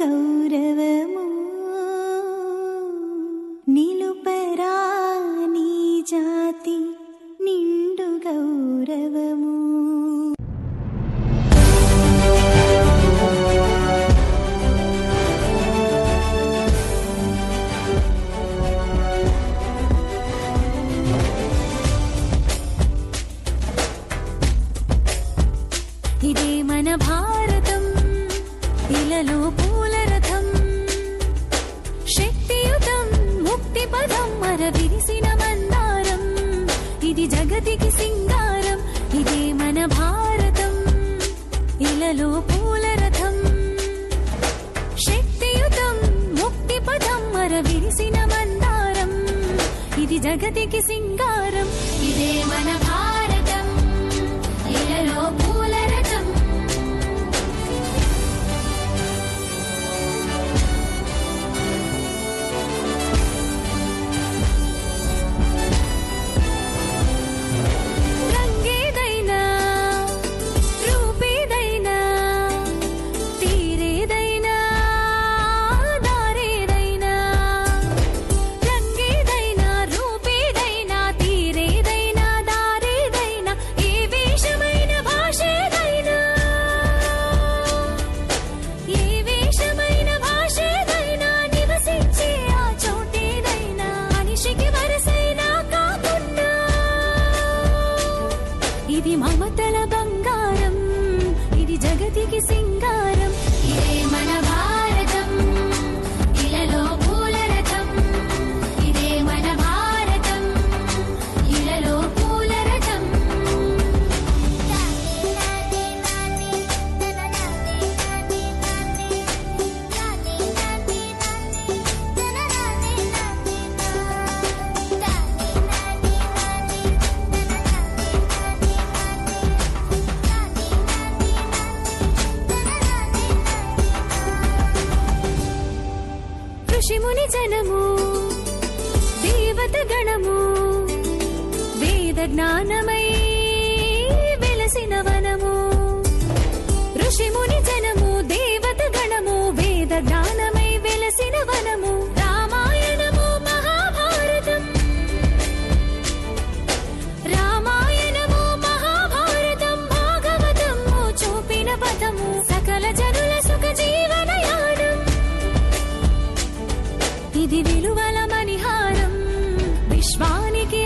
గౌరవము నిలుపరా నీ జాతి నిండు గౌరవము. ఇదే మన భారతం, ఇలలో పూల రథం, శక్తియుతం ముక్తి పదం మర విరిసిన మందారం, ఇది జగతికి సింగారం. ఇదే మన భారతం, ఇలలో పూల రథం, శక్తియుతం ముక్తి పదం మర విరిసిన మందారం, ఇది జగతికి సింగారం. ఇదే మన భారతం, ఇలలో పూల రథం. రంగేదైనా రూపేదైనా తీరేదైనా దారేదైనా, రంగేదైనా రూపేదైనా తీరేదైనా దారేదైనా, ఏ వేషమైన భాషేదైనా, ఏ వేషమైన భాషేదైనా, నివసించే ఆ చోటేదైనా, మనిషికి వరసైనా కాకుండా ఇది మమతల బంగారం, ఇది జగతికి సింగారం. ఇదే మన భారతం, ఇలలో పూల రథం, ఇదే మన భారతం, ఇలలో పూల రథం. ఋషిముని జనము దేవత గణము, వేద జ్ఞానమై వెలసిన వనము. ఋషిముని జనము దేవత గణము, వేద జ్ఞానమై వెలసిన వనము. రామాయణము మహాభారతం, రామాయణము మహాభారతం, భాగవతము చూపిన పథము, సకల జనుల సుఖ జీవనయానం, ఇది విలువల మణిహారం, విశ్వానికి